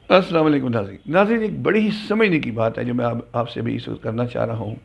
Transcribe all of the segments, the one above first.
السلام علیکم ناظرین ایک بڑی ہی سمجھنے کی بات ہے جو میں آپ سے بھی اس وقت کرنا چاہ رہا ہوں۔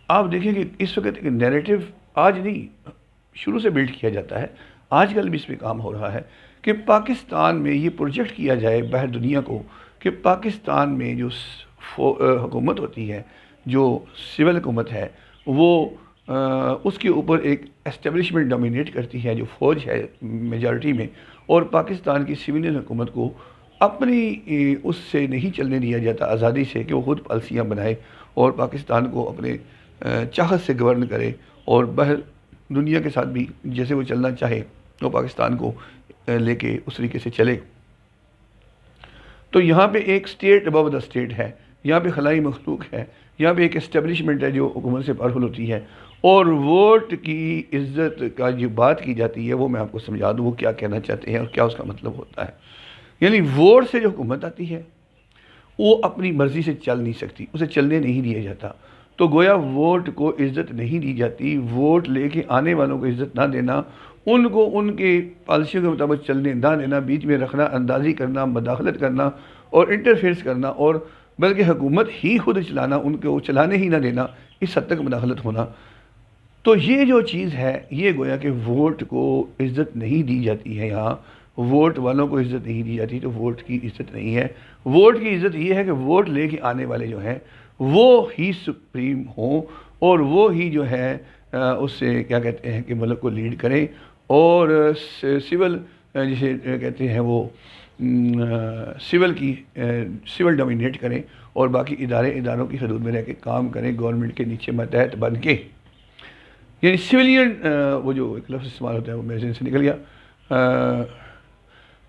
آپ دیکھیں کہ اس وقت ایک نیریٹو آج نہیں، شروع سے بلڈ کیا جاتا ہے، آج کل بھی اس پہ کام ہو رہا ہے کہ پاکستان میں یہ پروجیکٹ کیا جائے باہر دنیا کو کہ پاکستان میں جو حکومت ہوتی ہے، جو سول حکومت ہے، وہ اس کے اوپر ایک اسٹیبلشمنٹ ڈومینیٹ کرتی ہے جو فوج ہے میجارٹی میں، اور پاکستان کی سویلین حکومت کو اپنی اس سے نہیں چلنے دیا جاتا آزادی سے کہ وہ خود پالیسیاں بنائے اور پاکستان کو اپنے چاہت سے گورن کرے، اور باہر دنیا کے ساتھ بھی جیسے وہ چلنا چاہے وہ پاکستان کو لے کے اس طریقے سے چلے۔ تو یہاں پہ ایک سٹیٹ ابو دا سٹیٹ ہے، یہاں پہ خلائی مخلوق ہے، یہاں پہ ایک اسٹیبلشمنٹ ہے جو حکومت سے پاورفل ہوتی ہے، اور ووٹ کی عزت کا جو بات کی جاتی ہے وہ میں آپ کو سمجھا دوں وہ کیا کہنا چاہتے ہیں اور کیا اس کا مطلب ہوتا ہے۔ یعنی ووٹ سے جو حکومت آتی ہے وہ اپنی مرضی سے چل نہیں سکتی، اسے چلنے نہیں دیا جاتا، تو گویا ووٹ کو عزت نہیں دی جاتی، ووٹ لے کے آنے والوں کو عزت نہ دینا، ان کو ان کے پالیسیوں کے مطابق چلنے نہ دینا، بیچ میں رکھنا، اندازی کرنا، مداخلت کرنا اور انٹرفیئرنس کرنا، اور بلکہ حکومت ہی خود چلانا، ان کو چلانے ہی نہ دینا، اس حد تک مداخلت ہونا۔ تو یہ جو چیز ہے یہ گویا کہ ووٹ کو عزت نہیں دی جاتی ہے، یہاں ووٹ والوں کو عزت نہیں دی جاتی، تو ووٹ کی عزت نہیں ہے۔ ووٹ کی عزت یہ ہے کہ ووٹ لے کے آنے والے جو ہیں وہ ہی سپریم ہوں، اور وہ ہی جو ہے اس سے کیا کہتے ہیں کہ ملک کو لیڈ کریں، اور سول جسے کہتے ہیں وہ سول ڈومینیٹ کریں، اور باقی اداروں کی حدود میں رہ کے کام کریں، گورنمنٹ کے نیچے ماتحت بن کے، یعنی سویلین وہ جو ایک لفظ استعمال ہوتا ہے وہ میرے ذہن سے نکل گیا۔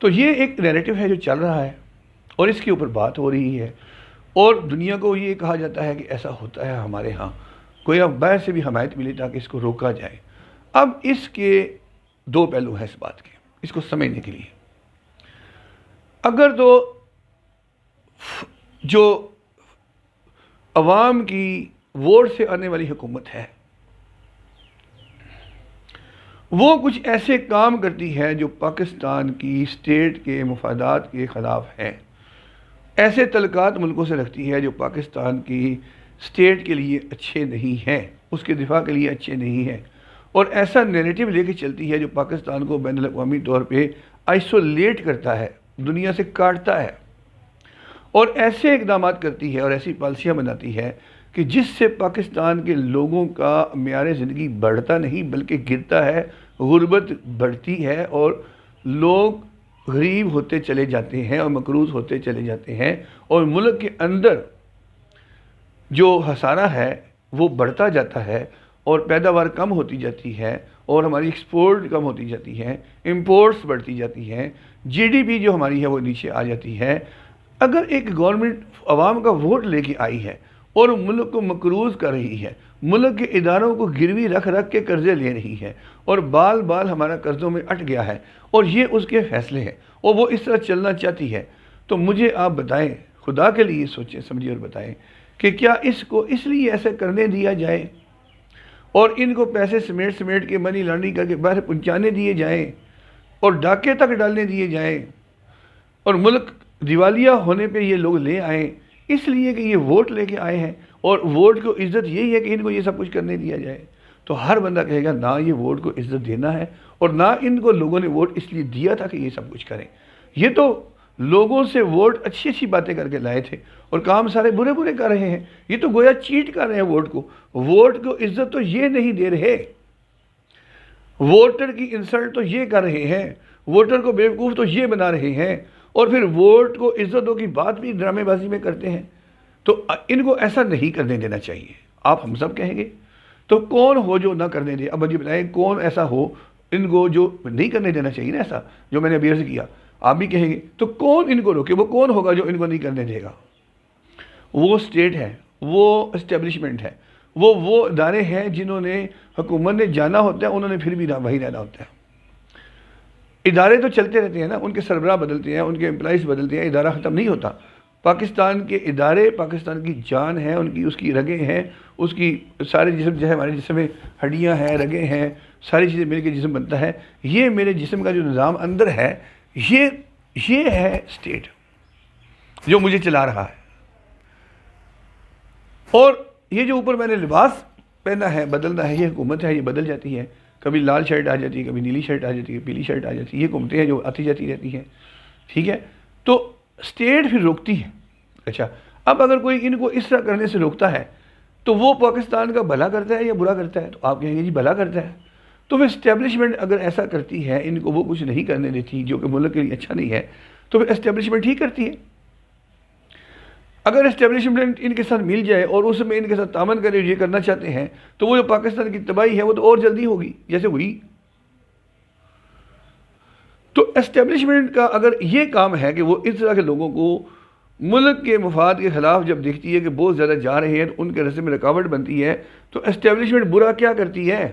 تو یہ ایک نیریٹو ہے جو چل رہا ہے اور اس کے اوپر بات ہو رہی ہے، اور دنیا کو یہ کہا جاتا ہے کہ ایسا ہوتا ہے ہمارے ہاں، کوئی اب باہر سے بھی حمایت ملی تاکہ اس کو روکا جائے۔ اب اس کے دو پہلو ہیں اس بات کے، اس کو سمجھنے کے لیے۔ اگر تو جو عوام کی ووٹ سے آنے والی حکومت ہے وہ کچھ ایسے کام کرتی ہے جو پاکستان کی اسٹیٹ کے مفادات کے خلاف ہے، ایسے تعلقات ملکوں سے رکھتی ہے جو پاکستان کی اسٹیٹ کے لیے اچھے نہیں ہیں، اس کے دفاع کے لیے اچھے نہیں ہیں، اور ایسا نیریٹو لے کے چلتی ہے جو پاکستان کو بین الاقوامی طور پہ آئسولیٹ کرتا ہے، دنیا سے کاٹتا ہے، اور ایسے اقدامات کرتی ہے اور ایسی پالیسیاں بناتی ہے کہ جس سے پاکستان کے لوگوں کا معیار زندگی بڑھتا نہیں بلکہ گرتا ہے، غربت بڑھتی ہے، اور لوگ غریب ہوتے چلے جاتے ہیں اور مقروض ہوتے چلے جاتے ہیں، اور ملک کے اندر جو خسارہ ہے وہ بڑھتا جاتا ہے، اور پیداوار کم ہوتی جاتی ہے، اور ہماری ایکسپورٹ کم ہوتی جاتی ہے، امپورٹس بڑھتی جاتی ہیں، جی ڈی پی جو ہماری ہے وہ نیچے آ جاتی ہے۔ اگر ایک گورنمنٹ عوام کا ووٹ لے کے آئی ہے اور ملک کو مقروض کر رہی ہے، ملک کے اداروں کو گروی رکھ رکھ کے قرضے لے رہی ہے، اور بال بال ہمارا قرضوں میں اٹ گیا ہے، اور یہ اس کے فیصلے ہیں اور وہ اس طرح چلنا چاہتی ہے، تو مجھے آپ بتائیں، خدا کے لیے سوچیں سمجھیں اور بتائیں کہ کیا اس کو اس لیے ایسے کرنے دیا جائے اور ان کو پیسے سمیٹ سمیٹ کے منی لانڈرنگ کر کے باہر پہنچانے دیے جائیں اور ڈاکے تک ڈالنے دیے جائیں، اور ملک دیوالیہ ہونے پہ یہ لوگ لے آئیں اس لیے کہ یہ ووٹ لے کے آئے ہیں، اور ووٹ کو عزت یہی ہے کہ ان کو یہ سب کچھ کرنے دیا جائے؟ تو ہر بندہ کہے گا نہ یہ ووٹ کو عزت دینا ہے، اور نہ ان کو لوگوں نے ووٹ اس لیے دیا تھا کہ یہ سب کچھ کریں۔ یہ تو لوگوں سے ووٹ اچھی اچھی باتیں کر کے لائے تھے اور کام سارے برے برے کر رہے ہیں، یہ تو گویا چیٹ کر رہے ہیں ووٹ کو۔ ووٹ کو عزت تو یہ نہیں دے رہے، ووٹر کی انسلٹ تو یہ کر رہے ہیں، ووٹر کو بیوقوف تو یہ بنا رہے ہیں، اور پھر ووٹ کو عزتوں کی بات بھی ڈرامے بازی میں کرتے ہیں۔ تو ان کو ایسا نہیں کرنے دینا چاہیے۔ آپ ہم سب کہیں گے تو کون ہو جو نہ کرنے دے؟ اب مجھے بتائیں کون ایسا ہو ان کو جو نہیں کرنے دینا چاہیے نا، ایسا جو میں نے ابھی عرض کیا، آپ بھی کہیں گے تو کون ان کو روکے؟ وہ کون ہوگا جو ان کو نہیں کرنے دے گا؟ وہ سٹیٹ ہے، وہ اسٹیبلشمنٹ ہے، وہ ادارے ہیں جنہوں نے حکومت نے جانا ہوتا ہے، انہوں نے پھر بھی وہی رہنا ہوتا ہے۔ ادارے تو چلتے رہتے ہیں نا، ان کے سربراہ بدلتے ہیں، ان کے امپلائز بدلتے ہیں، ادارہ ختم نہیں ہوتا۔ پاکستان کے ادارے پاکستان کی جان ہے، اس کی رگیں ہیں، اس کی سارے جسم جو ہے، ہمارے جسم میں ہڈیاں ہیں، رگیں ہیں، ساری چیزیں مل کے جسم بنتا ہے۔ یہ میرے جسم کا جو نظام اندر ہے، یہ ہے اسٹیٹ۔ جو مجھے چلا رہا ہے. اور یہ جو اوپر میں نے لباس پہنا ہے بدلنا ہے، یہ حکومت ہے، یہ بدل جاتی ہے. کبھی لال شرٹ آ جاتی ہے، کبھی نیلی شرٹ آ جاتی ہے، پیلی شرٹ آ جاتی ہے. یہ حکومتیں ہیں جو آتی جاتی رہتی ہیں. ٹھیک ہے، تو اسٹیٹ پھر روکتی ہے. اچھا، اب اگر کوئی ان کو اس طرح کرنے سے روکتا ہے تو وہ پاکستان کا بھلا کرتا ہے یا برا کرتا ہے؟ تو آپ کہیں گے جی بھلا کرتا ہے. تو پھر اسٹیبلشمنٹ اگر ایسا کرتی ہے، ان کو وہ کچھ نہیں کرنے دیتی جو کہ ملک کے لیے اچھا نہیں ہے، تو پھر اسٹیبلشمنٹ ٹھیک کرتی ہے. اگر اسٹیبلشمنٹ ان کے ساتھ مل جائے اور اس میں ان کے ساتھ تعاون کرے یہ کرنا چاہتے ہیں، تو وہ جو پاکستان کی تباہی ہے وہ تو اور جلدی ہوگی جیسے ہوئی. تو اسٹیبلشمنٹ کا اگر یہ کام ہے کہ وہ اس طرح کے لوگوں کو ملک کے مفاد کے خلاف جب دیکھتی ہے کہ بہت زیادہ جا رہے ہیں تو ان کے راستے میں رکاوٹ بنتی ہے، تو اسٹیبلشمنٹ برا کیا کرتی ہے؟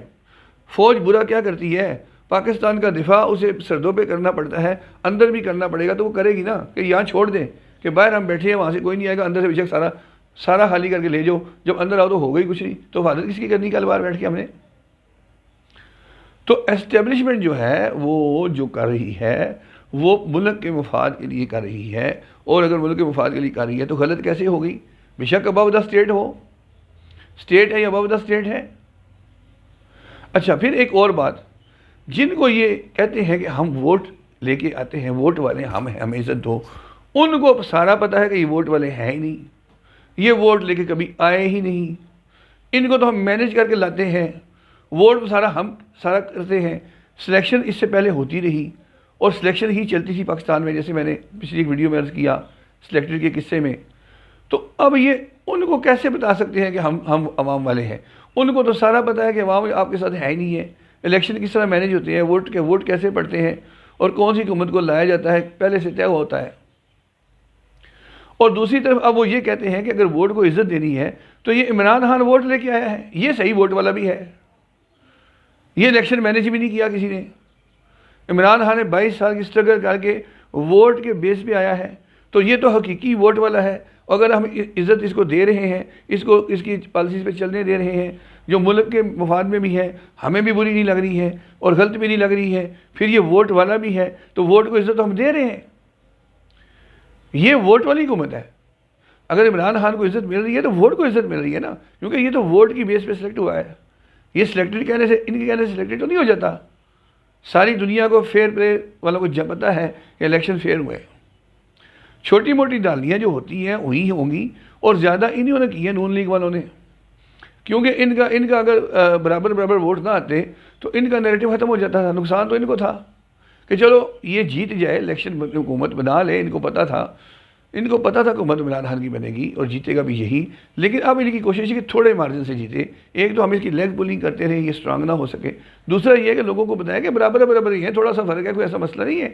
فوج برا کیا کرتی ہے؟ پاکستان کا دفاع اسے سردوں پہ کرنا پڑتا ہے، اندر بھی کرنا پڑے گا. تو وہ کرے گی نا کہ یہاں چھوڑ دیں کہ باہر ہم بیٹھے ہیں وہاں سے کوئی نہیں آئے گا، اندر سے بے شک سارا خالی کر کے لے جاؤ، جب اندر آؤ تو ہوگا ہی کچھ نہیں. تو حفاظت کس کی کرنی کل باہر بیٹھ کے ہم نے؟ تو اسٹیبلشمنٹ جو ہے وہ جو کر رہی ہے وہ ملک کے مفاد کے لیے کر رہی ہے. اور اگر ملک کے مفاد کے لیے کر رہی ہے تو غلط کیسے ہو گئی؟ بے شک ابو دا اسٹیٹ ہو، اسٹیٹ ہے یا ابو دا اسٹیٹ ہے. اچھا، پھر ایک اور بات، جن کو یہ کہتے ہیں کہ ہم ووٹ لے کے آتے ہیں، ووٹ والے ہم ہیں، ہمیں عزت دو، ان کو سارا پتہ ہے کہ یہ ووٹ والے ہیں ہی نہیں، یہ ووٹ لے کے کبھی آئے ہی نہیں. ان کو تو ہم مینج کر کے لاتے ہیں، ووٹ ہم سارا کرتے ہیں. سلیکشن اس سے پہلے ہوتی رہی اور سلیکشن ہی چلتی تھی پاکستان میں، جیسے میں نے پچھلی ایک ویڈیو میں عرض کیا سلیکٹر کے قصے میں. تو اب یہ ان کو کیسے بتا سکتے ہیں کہ ہم عوام والے ہیں؟ ان کو تو سارا پتہ ہے کہ عوام آپ کے ساتھ ہے ہی نہیں ہے. الیکشن کس طرح مینج ہوتے ہیں، ووٹ کیسے پڑتے ہیں اور کون سی حکومت کو لایا جاتا ہے پہلے سے طے ہوتا ہے. اور دوسری طرف اب وہ یہ کہتے ہیں کہ اگر ووٹ کو عزت دینی ہے تو یہ عمران خان ووٹ لے کے آیا ہے، یہ صحیح ووٹ والا بھی ہے، یہ الیکشن مینج بھی نہیں کیا کسی نے. عمران خان نے 22 سال کی سٹرگل کر کے ووٹ کے بیس پہ آیا ہے، تو یہ تو حقیقی ووٹ والا ہے. اگر ہم عزت اس کو دے رہے ہیں، اس کی پالیسیز پہ چلنے دے رہے ہیں جو ملک کے مفاد میں بھی ہے، ہمیں بھی بری نہیں لگ رہی ہے اور غلط بھی نہیں لگ رہی ہے، پھر یہ ووٹ والا بھی ہے، تو ووٹ کو عزت تو ہم دے رہے ہیں. یہ ووٹ والی حکومت ہے. اگر عمران خان کو عزت مل رہی ہے تو ووٹ کو عزت مل رہی ہے نا، کیونکہ یہ تو ووٹ کی بیس پہ سلیکٹ ہوا ہے. یہ سلیکٹڈ کہنے سے، ان کے کہنے سے سلیکٹڈ تو نہیں ہو جاتا. ساری دنیا کو فیئر پلے والوں کو جب پتہ ہے کہ الیکشن فیئر ہوئے. چھوٹی موٹی دالیاں جو ہوتی ہیں وہی ہوں گی، اور زیادہ انہوں نے کی ہے نون لیگ والوں نے، کیونکہ ان کا اگر برابر ووٹ نہ آتے تو ان کا نیریٹو ختم ہو جاتا تھا. نقصان تو ان کو تھا کہ چلو یہ جیت جائے، الیکشن حکومت بنا لے. ان کو پتہ تھا حکومت عمران خان کی بنے گی اور جیتے گا بھی یہی. لیکن اب ان کی کوشش ہے کہ تھوڑے مارجن سے جیتے. ایک تو ہم اس کی لیگ پولنگ کرتے رہے، یہ اسٹرانگ نہ ہو سکے. دوسرا یہ کہ لوگوں کو بتایا کہ برابر ہی ہے، تھوڑا سا فرق ہے، کوئی ایسا مسئلہ نہیں ہے.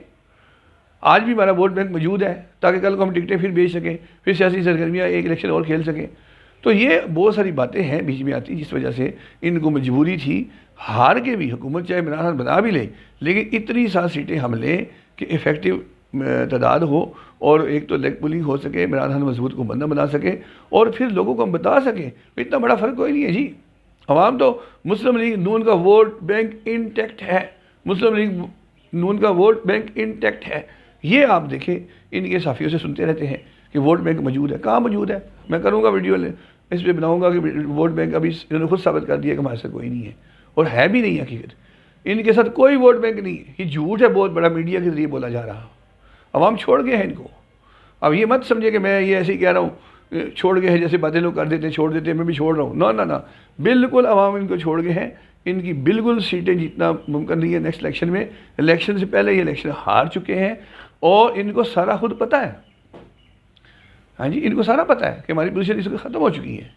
آج بھی ہمارا ووٹ بینک موجود ہے تاکہ کل کو ہم ٹکٹیں پھر بیچ سکیں، پھر سیاسی سرگرمیاں ایک الیکشن اور کھیل سکیں. تو یہ بہت ساری باتیں ہیں بیچ میں آتی جس وجہ سے ان کو مجبوری تھی ہار کے بھی حکومت چاہے عمران خان بنا بھی لے، لیکن اتنی 7 سیٹیں ہم لیں کہ ایفیکٹو تعداد ہو اور ایک تو لیگ پولنگ ہو سکے، عمران خان مضبوط کو بندہ بنا سکے، اور پھر لوگوں کو ہم بتا سکیں. اتنا بڑا فرق کوئی نہیں ہے جی. عوام تو مسلم لیگ نون کا ووٹ بینک انٹیکٹ ہے، مسلم لیگ نون کا ووٹ بینک انٹیکٹ ہے. یہ آپ دیکھیں ان کے صحافیوں سے سنتے رہتے ہیں کہ ووٹ بینک موجود ہے. کہاں موجود ہے؟ میں کروں گا ویڈیو اس پہ بناؤں گا کہ ووٹ بینک ابھی انہوں نے خود ثابت کر دیا کہ ہمارے ساتھ کوئی نہیں ہے، اور ہے بھی نہیں. حقیقت ان کے ساتھ کوئی ووٹ بینک نہیں ہے. یہ جھوٹ ہے بہت بڑا، میڈیا کے ذریعے بولا جا رہا. عوام چھوڑ گئے ہیں ان کو. اب یہ مت سمجھے کہ میں یہ ایسے ہی کہہ رہا ہوں چھوڑ گئے ہیں، جیسے باتیں لوگ کر دیتے ہیں چھوڑ دیتے ہیں، میں بھی چھوڑ رہا ہوں. نہ بالکل عوام ان کو چھوڑ گئے ہیں. ان کی بالکل سیٹیں جتنا ممکن نہیں ہے نیکسٹ الیکشن میں. الیکشن سے پہلے یہ الیکشن ہار چکے ہیں اور ان کو سارا خود پتہ ہے. ہاں جی، ان کو سارا پتہ ہے کہ ہماری پوزیشن اس کو ختم ہو چکی ہے.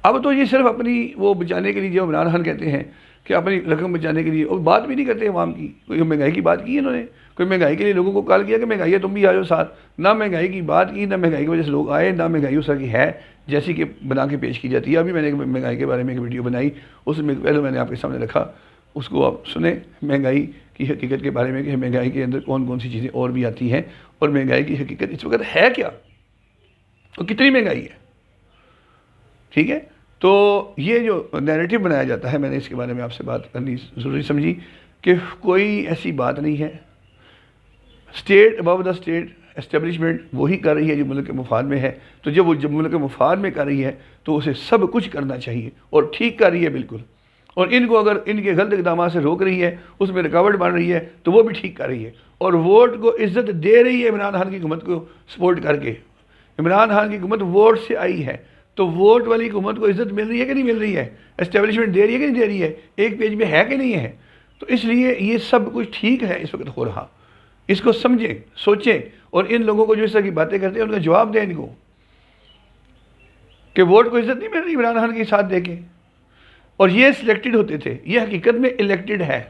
اب تو یہ صرف اپنی وہ بچانے کے لیے، جو عمران خان کہتے ہیں کہ اپنی رقم بچانے کے لیے، اور بات بھی نہیں کرتے عوام کی. کوئی مہنگائی کی بات کی انہوں نے؟ کوئی مہنگائی کے لیے لوگوں کو کال کیا کہ مہنگائی ہے تم بھی آ جاؤ ساتھ؟ نہ مہنگائی کی بات کی، نہ مہنگائی کی وجہ سے لوگ آئے، نہ مہنگائی اس طرح کی ہے جیسی کہ بنا کے پیش کی جاتی ہے. ابھی میں نے مہنگائی کے بارے میں ایک ویڈیو بنائی، اس میں پہلے میں نے آپ کے سامنے رکھا، اس کو آپ سنیں مہنگائی کی حقیقت کے بارے میں کہ مہنگائی کے اندر کون کون سی چیزیں اور بھی آتی ہیں، اور مہنگائی کی حقیقت اس وقت ہے کیا اور کتنی مہنگائی ہے. ٹھیک ہے، تو یہ جو نیریٹو بنایا جاتا ہے، میں نے اس کے بارے میں آپ سے بات کرنی ضروری سمجھی کہ کوئی ایسی بات نہیں ہے. State above the state establishment وہی کر رہی ہے جو ملک کے مفاد میں ہے، تو جب ملک کے مفاد میں کر رہی ہے تو اسے سب کچھ کرنا چاہیے، اور ٹھیک کر رہی ہے بالکل۔ اور ان کو اگر ان کے غلط اقدامات سے روک رہی ہے، اس میں رکاوٹ بن رہی ہے، تو وہ بھی ٹھیک کر رہی ہے، اور ووٹ کو عزت دے رہی ہے عمران خان کی حکومت کو سپورٹ کر کے۔ عمران خان کی حکومت ووٹ سے آئی ہے، تو ووٹ والی حکومت کو عزت مل رہی ہے کہ نہیں مل رہی ہے؟ اسٹیبلشمنٹ دے رہی ہے کہ نہیں دے رہی ہے؟ ایک پیج میں ہے کہ نہیں ہے؟ تو اس لیے یہ سب کچھ ٹھیک ہے اس وقت ہو رہا، اس کو سمجھیں، سوچیں، اور ان لوگوں کو جو اس طرح کی باتیں کرتے ہیں ان کا جواب دیں ان کو کہ ووٹ کو عزت نہیں مل رہی عمران خان کے ساتھ دے کے۔ اور یہ سلیکٹڈ ہوتے تھے، یہ حقیقت میں الیکٹڈ ہے،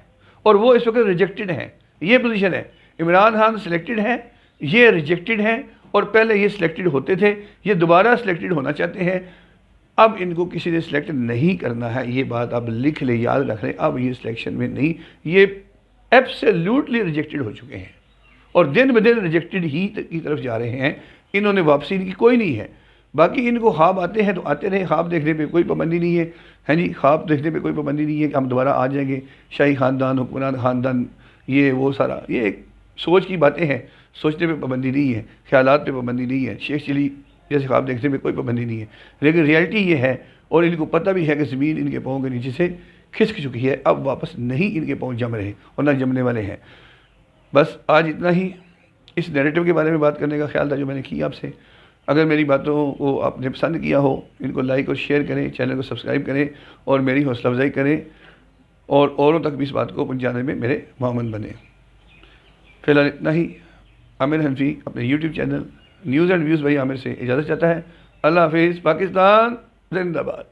اور وہ اس وقت ریجیکٹڈ ہیں۔ یہ پوزیشن ہے، عمران خان سلیکٹڈ ہے، یہ ریجیکٹڈ ہیں، اور پہلے یہ سلیکٹڈ ہوتے تھے، یہ دوبارہ سلیکٹڈ ہونا چاہتے ہیں۔ اب ان کو کسی نے سلیکٹ نہیں کرنا ہے، یہ بات اب لکھ لیں، یاد رکھ لیں، اب یہ سلیکشن میں نہیں، یہ ایبسلیوٹلی ریجیکٹڈ ہو چکے ہیں، اور دن بدن ریجیکٹڈ ہی کی طرف جا رہے ہیں۔ انہوں نے واپسی ان کی کوئی نہیں ہے۔ باقی ان کو خواب آتے ہیں تو آتے رہے، خواب دیکھنے پہ کوئی پابندی نہیں ہے، ہاں جی، خواب دیکھنے پہ کوئی پابندی نہیں ہے کہ ہم دوبارہ آ جائیں گے، شاہی خاندان، حکمران خاندان، یہ وہ سارا، یہ ایک سوچ کی باتیں ہیں، سوچنے پہ پابندی نہیں ہے، خیالات پہ پابندی نہیں ہے، شیخ چلی جیسے خواب دیکھنے پہ کوئی پابندی نہیں ہے، لیکن ریالٹی یہ ہے، اور ان کو پتہ بھی ہے کہ زمین ان کے پاؤں کے نیچے سے کھسک چکی ہے، اب واپس نہیں ان کے پاؤں جم رہے اور نہ جمنے والے ہیں۔ بس آج اتنا ہی اس نیریٹو کے بارے میں بات کرنے کا خیال تھا جو میں نے کی آپ سے۔ اگر میری باتوں کو آپ نے پسند کیا ہو، ان کو لائک اور شیئر کریں، چینل کو سبسکرائب کریں، اور میری حوصلہ افزائی کریں، اور اوروں تک بھی اس بات کو پہنچانے میں میرے معاون بنیں۔ فی الحال اتنا ہی۔ عامر حنفی اپنے YouTube channel news and views by Aamir سے اجازت چاہتا ہے۔ اللہ حافظ۔ پاکستان زندہ باد۔